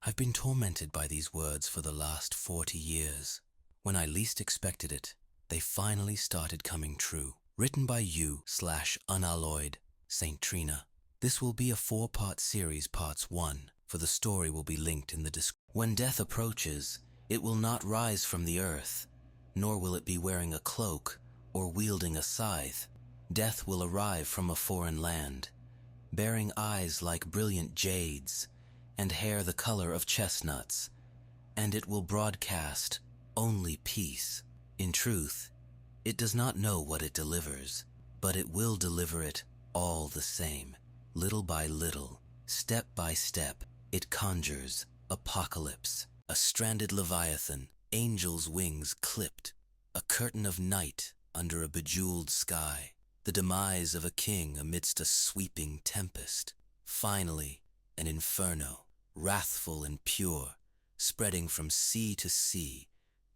I've been tormented by these words for the last 40 years. When I least expected it, they finally started coming true. Written by you/Unalloyed/SaintTrina. This will be a 4-part series. Parts 1 for the story will be linked in the description. When death approaches, it will not rise from the earth, nor will it be wearing a cloak or wielding a scythe. Death will arrive from a foreign land, bearing eyes like brilliant jades and hair the color of chestnuts, and it will broadcast only peace. In truth, it does not know what it delivers, but it will deliver it all the same. Little by little, step by step, it conjures apocalypse, a stranded leviathan, angels' wings clipped, a curtain of night under a bejeweled sky, the demise of a king amidst a sweeping tempest. Finally, an inferno, wrathful and pure, spreading from sea to sea,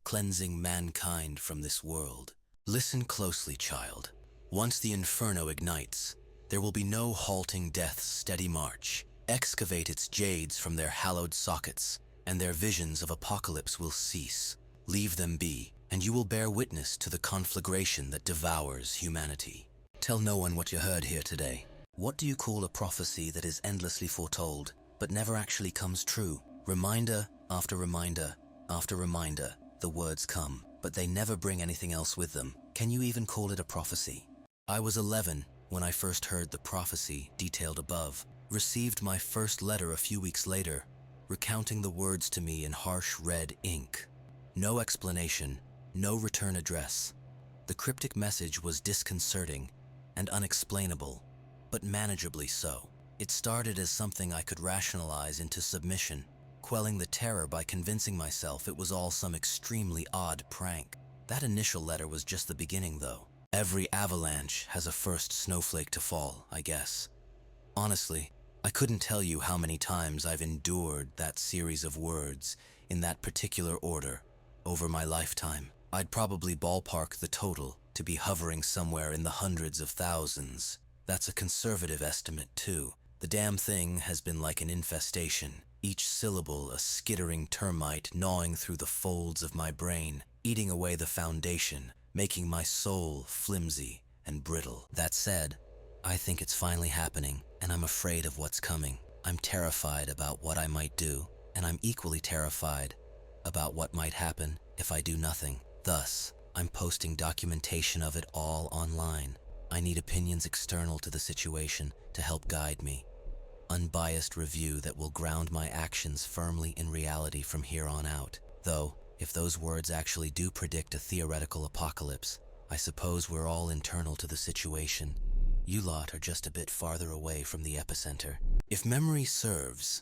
cleansing mankind from this world. Listen closely, child. Once the inferno ignites, there will be no halting death's steady march. Excavate its jades from their hallowed sockets, and their visions of apocalypse will cease. Leave them be, and you will bear witness to the conflagration that devours humanity. Tell no one what you heard here today. What do you call a prophecy that is endlessly foretold, but never actually comes true? Reminder after reminder after reminder, the words come, but they never bring anything else with them. Can you even call it a prophecy? I was 11 when I first heard the prophecy detailed above. Received my first letter a few weeks later, recounting the words to me in harsh red ink. No explanation, no return address. The cryptic message was disconcerting and unexplainable, but manageably so. It started as something I could rationalize into submission, quelling the terror by convincing myself it was all some extremely odd prank. That initial letter was just the beginning, though. Every avalanche has a first snowflake to fall, I guess. Honestly, I couldn't tell you how many times I've endured that series of words in that particular order over my lifetime. I'd probably ballpark the total to be hovering somewhere in the hundreds of thousands. That's a conservative estimate, too. The damn thing has been like an infestation, each syllable a skittering termite gnawing through the folds of my brain, eating away the foundation, making my soul flimsy and brittle. That said, I think it's finally happening, and I'm afraid of what's coming. I'm terrified about what I might do, and I'm equally terrified about what might happen if I do nothing. Thus, I'm posting documentation of it all online. I need opinions external to the situation to help guide me. Unbiased review that will ground my actions firmly in reality from here on out. Though, if those words actually do predict a theoretical apocalypse, I suppose we're all internal to the situation. You lot are just a bit farther away from the epicenter. If memory serves,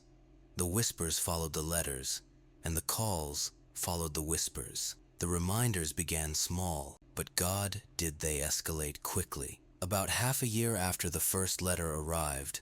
the whispers followed the letters, and the calls followed the whispers. The reminders began small, but God did they escalate quickly. About half a year after the first letter arrived,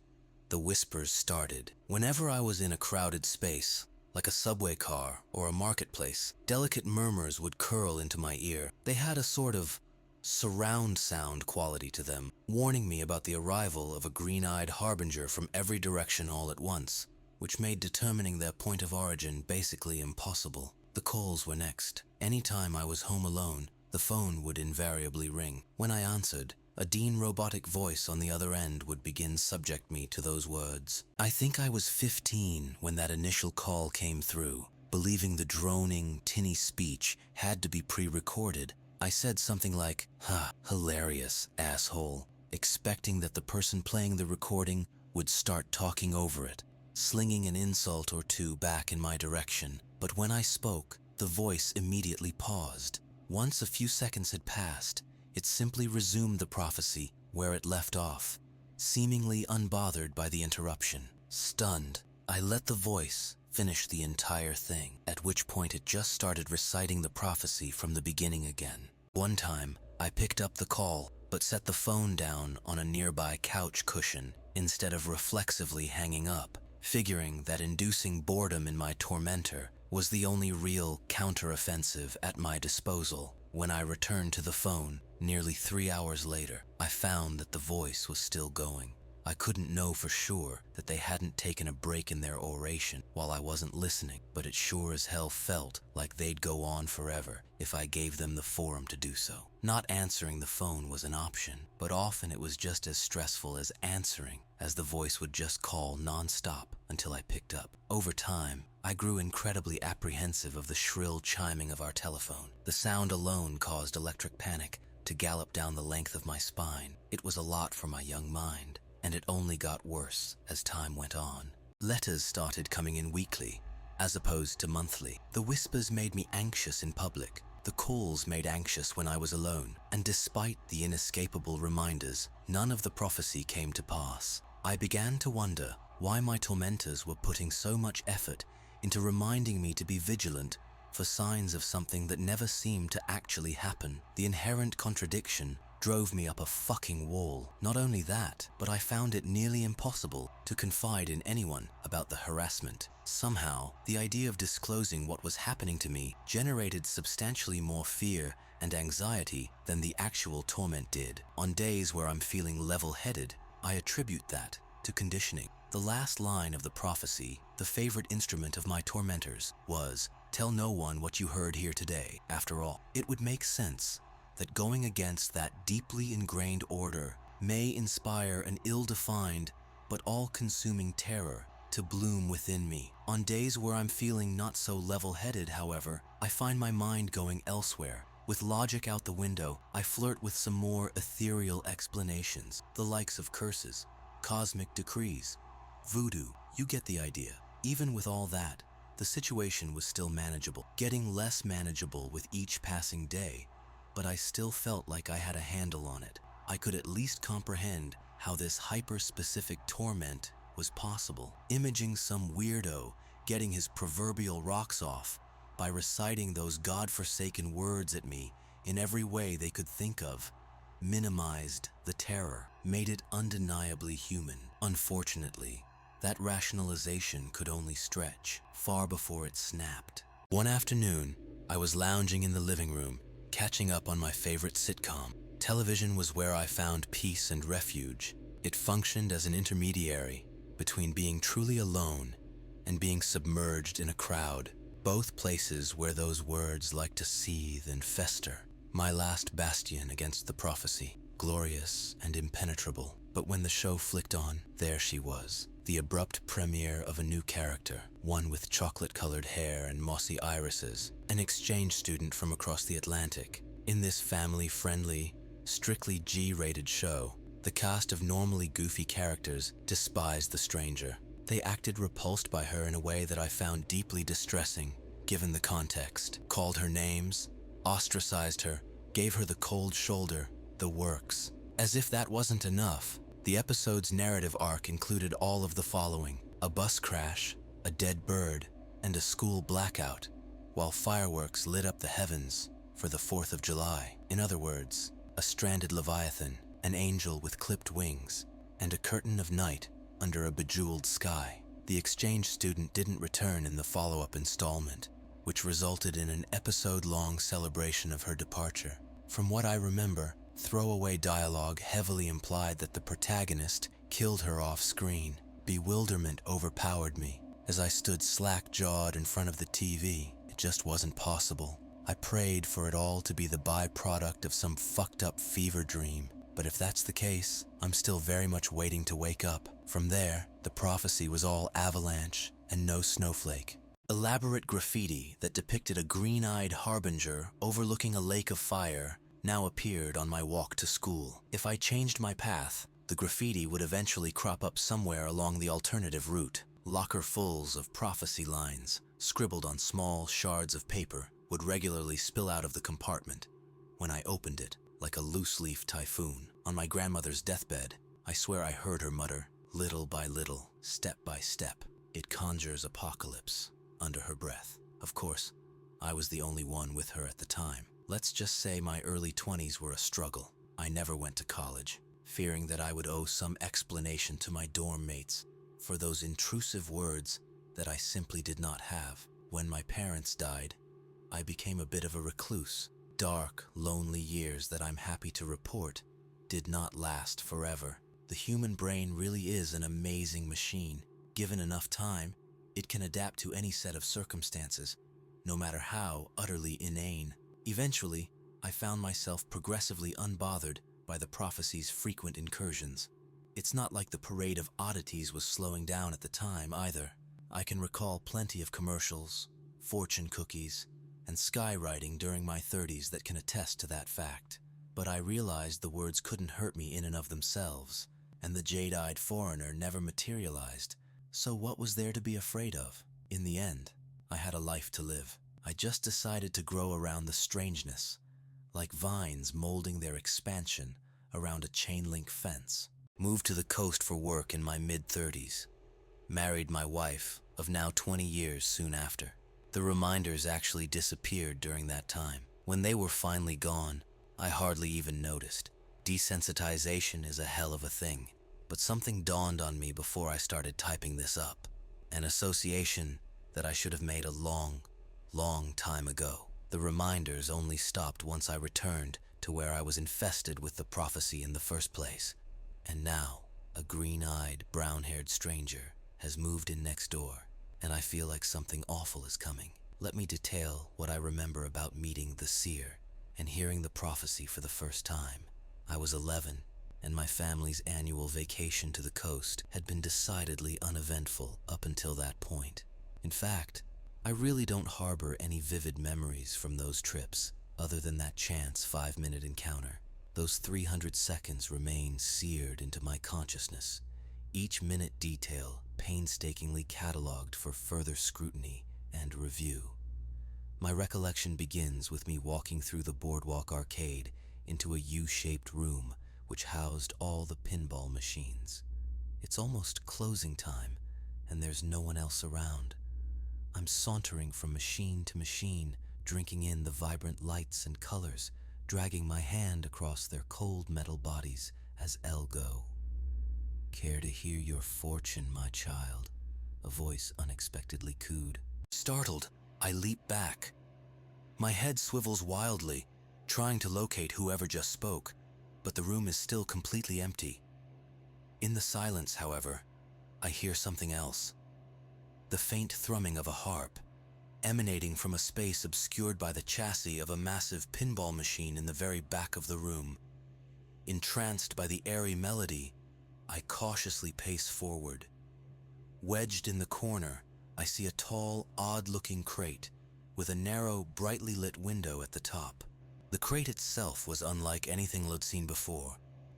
the whispers started. Whenever I was in a crowded space, like a subway car or a marketplace, delicate murmurs would curl into my ear. They had a sort of surround sound quality to them, warning me about the arrival of a green-eyed harbinger from every direction all at once, which made determining their point of origin basically impossible. The calls were next. Anytime I was home alone, the phone would invariably ring. When I answered, a Dean robotic voice on the other end would begin subject me to those words. I think I was 15 when that initial call came through. Believing the droning, tinny speech had to be pre-recorded, I said something like, "Ha, hilarious, asshole," expecting that the person playing the recording would start talking over it, slinging an insult or two back in my direction. But when I spoke, the voice immediately paused. Once a few seconds had passed, it simply resumed the prophecy where it left off, seemingly unbothered by the interruption. Stunned, I let the voice finish the entire thing, at which point it just started reciting the prophecy from the beginning again. One time, I picked up the call, but set the phone down on a nearby couch cushion instead of reflexively hanging up, figuring that inducing boredom in my tormentor was the only real counteroffensive at my disposal. When I returned to the phone, nearly 3 hours later, I found that the voice was still going. I couldn't know for sure that they hadn't taken a break in their oration while I wasn't listening, but it sure as hell felt like they'd go on forever if I gave them the forum to do so. Not answering the phone was an option, but often it was just as stressful as answering, as the voice would just call nonstop until I picked up. Over time, I grew incredibly apprehensive of the shrill chiming of our telephone. The sound alone caused electric panic to gallop down the length of my spine. It was a lot for my young mind, and it only got worse as time went on. Letters started coming in weekly, as opposed to monthly. The whispers made me anxious in public. The calls made anxious when I was alone, and despite the inescapable reminders, none of the prophecy came to pass. I began to wonder why my tormentors were putting so much effort into reminding me to be vigilant for signs of something that never seemed to actually happen. The inherent contradiction drove me up a fucking wall. Not only that, but I found it nearly impossible to confide in anyone about the harassment. Somehow, the idea of disclosing what was happening to me generated substantially more fear and anxiety than the actual torment did. On days where I'm feeling level-headed, I attribute that to conditioning. The last line of the prophecy, the favorite instrument of my tormentors, was, "Tell no one what you heard here today." After all, it would make sense that going against that deeply ingrained order may inspire an ill-defined but all-consuming terror to bloom within me. On days where I'm feeling not so level-headed, however, I find my mind going elsewhere. With logic out the window, I flirt with some more ethereal explanations, the likes of curses, cosmic decrees, voodoo. You get the idea. Even with all that, the situation was still manageable, getting less manageable with each passing day, but I still felt like I had a handle on it. I could at least comprehend how this hyper-specific torment was possible. Imaging some weirdo getting his proverbial rocks off by reciting those godforsaken words at me in every way they could think of minimized the terror, made it undeniably human. Unfortunately, that rationalization could only stretch far before it snapped. One afternoon, I was lounging in the living room, catching up on my favorite sitcom. Television was where I found peace and refuge. It functioned as an intermediary between being truly alone and being submerged in a crowd, both places where those words like to seethe and fester. My last bastion against the prophecy, glorious and impenetrable. But when the show flicked on, there she was, the abrupt premiere of a new character, one with chocolate-colored hair and mossy irises, an exchange student from across the Atlantic. In this family-friendly, strictly G-rated show, the cast of normally goofy characters despised the stranger. They acted repulsed by her in a way that I found deeply distressing, given the context. Called her names, ostracized her, gave her the cold shoulder, the works. As if that wasn't enough, the episode's narrative arc included all of the following: a bus crash, a dead bird, and a school blackout, while fireworks lit up the heavens for the 4th of July. In other words, a stranded leviathan, an angel with clipped wings, and a curtain of night under a bejeweled sky. The exchange student didn't return in the follow-up installment, which resulted in an episode-long celebration of her departure. From what I remember, throwaway dialogue heavily implied that the protagonist killed her off-screen. Bewilderment overpowered me. As I stood slack-jawed in front of the TV, it just wasn't possible. I prayed for it all to be the byproduct of some fucked-up fever dream. But if that's the case, I'm still very much waiting to wake up. From there, the prophecy was all avalanche and no snowflake. Elaborate graffiti that depicted a green-eyed harbinger overlooking a lake of fire now appeared on my walk to school. If I changed my path, the graffiti would eventually crop up somewhere along the alternative route. Lockerfuls of prophecy lines, scribbled on small shards of paper, would regularly spill out of the compartment when I opened it, like a loose-leaf typhoon. On my grandmother's deathbed, I swear I heard her mutter, little by little, step by step, "It conjures apocalypse," under her breath. Of course, I was the only one with her at the time. Let's just say my early 20s were a struggle. I never went to college, fearing that I would owe some explanation to my dorm mates for those intrusive words that I simply did not have. When my parents died, I became a bit of a recluse. Dark, lonely years that I'm happy to report did not last forever. The human brain really is an amazing machine. Given enough time, it can adapt to any set of circumstances, no matter how utterly inane. Eventually, I found myself progressively unbothered by the prophecy's frequent incursions. It's not like the parade of oddities was slowing down at the time either. I can recall plenty of commercials, fortune cookies, and skywriting during my 30s that can attest to that fact. But I realized the words couldn't hurt me in and of themselves, and the jade-eyed foreigner never materialized. So what was there to be afraid of? In the end, I had a life to live. I just decided to grow around the strangeness, like vines molding their expansion around a chain-link fence. Moved to the coast for work in my mid-30s. Married my wife of now 20 years soon after. The reminders actually disappeared during that time. When they were finally gone, I hardly even noticed. Desensitization is a hell of a thing, but something dawned on me before I started typing this up. An association that I should have made a long time ago. The reminders only stopped once I returned to where I was infested with the prophecy in the first place. And now, a green-eyed, brown-haired stranger has moved in next door, and I feel like something awful is coming. Let me detail what I remember about meeting the seer and hearing the prophecy for the first time. I was 11, and my family's annual vacation to the coast had been decidedly uneventful up until that point. In fact, I really don't harbor any vivid memories from those trips, other than that chance 5-minute encounter. Those 300 seconds remain seared into my consciousness, each minute detail painstakingly cataloged for further scrutiny and review. My recollection begins with me walking through the boardwalk arcade into a U-shaped room which housed all the pinball machines. It's almost closing time, and there's no one else around. I'm sauntering from machine to machine, drinking in the vibrant lights and colors, dragging my hand across their cold metal bodies as L go. Care to hear your fortune, my child? A voice unexpectedly cooed. Startled, I leap back. My head swivels wildly, trying to locate whoever just spoke, but the room is still completely empty. In the silence, however, I hear something else. The faint thrumming of a harp, emanating from a space obscured by the chassis of a massive pinball machine in the very back of the room. Entranced by the airy melody, I cautiously pace forward. Wedged in the corner, I see a tall, odd-looking crate with a narrow, brightly lit window at the top. The crate itself was unlike anything I'd seen before,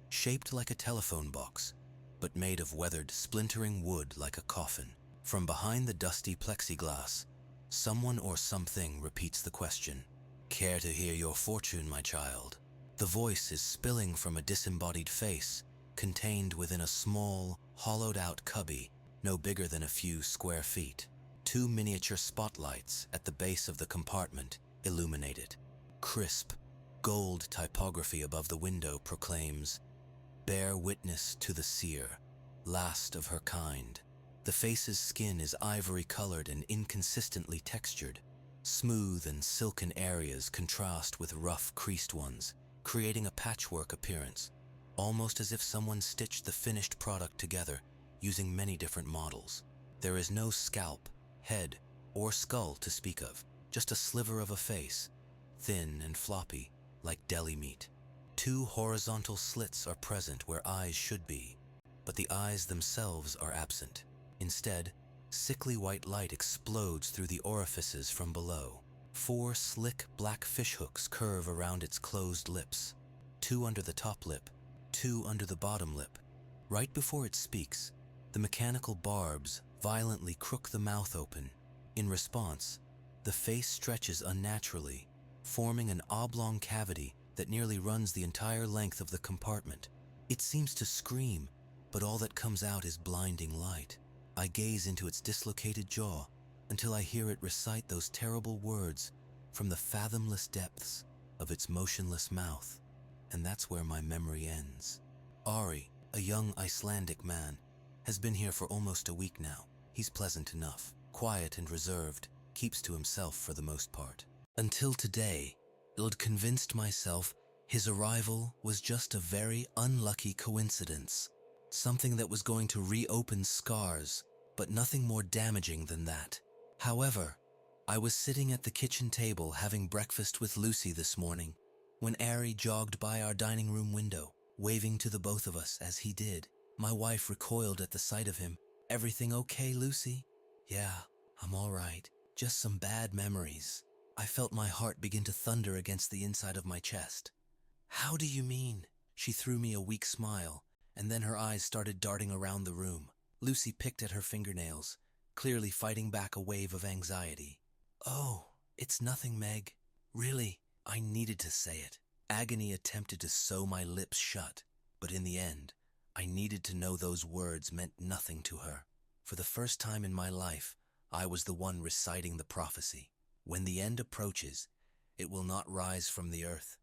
shaped like a telephone box, but made of weathered, splintering wood like a coffin. From behind the dusty plexiglass, someone or something repeats the question. Care to hear your fortune, my child? The voice is spilling from a disembodied face, contained within a small, hollowed-out cubby, no bigger than a few square feet. 2 miniature spotlights at the base of the compartment illuminate it. Crisp, gold typography above the window proclaims, "Bear witness to the seer, last of her kind." The face's skin is ivory-colored and inconsistently textured. Smooth and silken areas contrast with rough, creased ones, creating a patchwork appearance, almost as if someone stitched the finished product together using many different models. There is no scalp, head, or skull to speak of, just a sliver of a face, thin and floppy, like deli meat. 2 horizontal slits are present where eyes should be, but the eyes themselves are absent. Instead, sickly white light explodes through the orifices from below. 4 slick black fishhooks curve around its closed lips, 2 under the top lip, 2 under the bottom lip. Right before it speaks, the mechanical barbs violently crook the mouth open. In response, the face stretches unnaturally, forming an oblong cavity that nearly runs the entire length of the compartment. It seems to scream, but all that comes out is blinding light. I gaze into its dislocated jaw until I hear it recite those terrible words from the fathomless depths of its motionless mouth, and that's where my memory ends. Ari, a young Icelandic man, has been here for almost a week now. He's pleasant enough, quiet and reserved, keeps to himself for the most part. Until today, I'd convinced myself his arrival was just a very unlucky coincidence. Something that was going to reopen scars, but nothing more damaging than that. However, I was sitting at the kitchen table having breakfast with Lucy this morning when Eerie jogged by our dining room window, waving to the both of us as he did. My wife recoiled at the sight of him. "Everything okay, Lucy?" "Yeah, I'm all right. Just some bad memories." I felt my heart begin to thunder against the inside of my chest. "How do you mean?" She threw me a weak smile, and then her eyes started darting around the room. Lucy picked at her fingernails, clearly fighting back a wave of anxiety. "Oh, it's nothing, Meg. Really, I needed to say it." Agony attempted to sew my lips shut, but in the end, I needed to know those words meant nothing to her. For the first time in my life, I was the one reciting the prophecy. When the end approaches, it will not rise from the earth,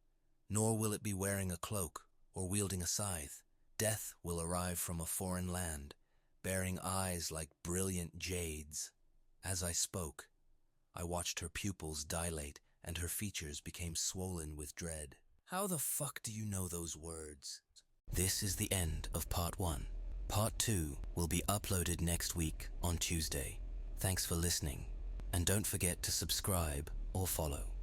nor will it be wearing a cloak or wielding a scythe. Death will arrive from a foreign land, bearing eyes like brilliant jades. As I spoke, I watched her pupils dilate and her features became swollen with dread. "How the fuck do you know those words?" This is the end of part 1. Part 2 will be uploaded next week on Tuesday. Thanks for listening, and don't forget to subscribe or follow.